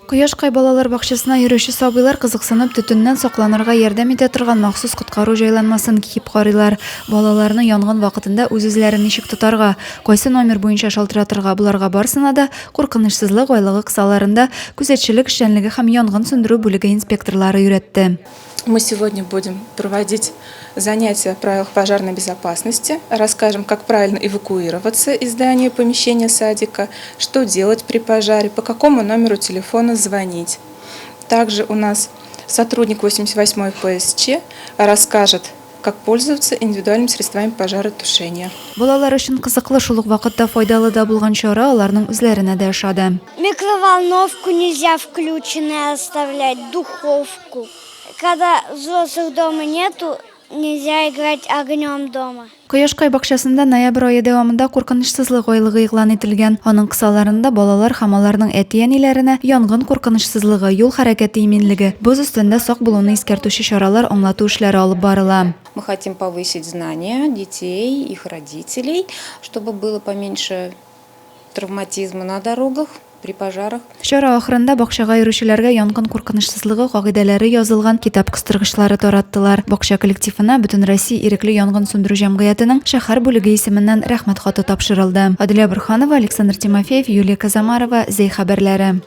Кояшкай балалар бакчасына йөрүче сабыйлар кызыксынып төтеннән сакланырга ярдәм итә торган махсус коткару җайланмасын киеп карыйлар. Балаларны янгын вакытында үз-үзләрен ничек тотарга, кайсы номер буенча шалтыратырга буларга барсына да куркынычсызлык айлыгы кысаларында күзәтчелек эшчәнлеге һәм янгын сөндерү бүлеге инспекторлары өйрәтте. Мы сегодня будем проводить занятия о правилах пожарной безопасности, расскажем, как правильно эвакуироваться из здания помещения садика, что делать при пожаре, по какому номеру телефона звонить. Также у нас сотрудник 88-й ПСЧ расскажет, как пользоваться индивидуальными средствами пожаротушения. Балалар өчен кызыклы шул ук вакытта файдалы да булган чара аларның үзләренә дә ошады. Микроволновку нельзя включенной оставлять, духовку. Когда взрослых дома нету, нельзя играть огнем дома. Кояшкай бакчасында ноябрь айы дәвамында куркынычсызлык айлыгы игълан ителгән. Аның кысаларында балалар һәм аларның әти-әниләренә янгын куркынычсызлыгы, юл хәрәкәте иминлеге, боз өстендә сак булуны искәртүче чаралар, аңлату эшләре алып барыла. Мы хотим повысить знания детей, их родителей, чтобы было поменьше травматизма на дорогах при пожарах. Чара ахырында бакчага йөрүчеләргә янгын куркынычсызлыгы кагыйдәләре язылган китап кыстыргычлары тараттылар. Бакча коллективына Бөтен Россия ирекле янгын сөндерү җәмгыятенең шәһәр бүлеге исеменнән рәхмәт хаты тапшырылды. Аделя Борханова, Александр Тимофеев, Юлия Казамарова, Зей хәбәрләре.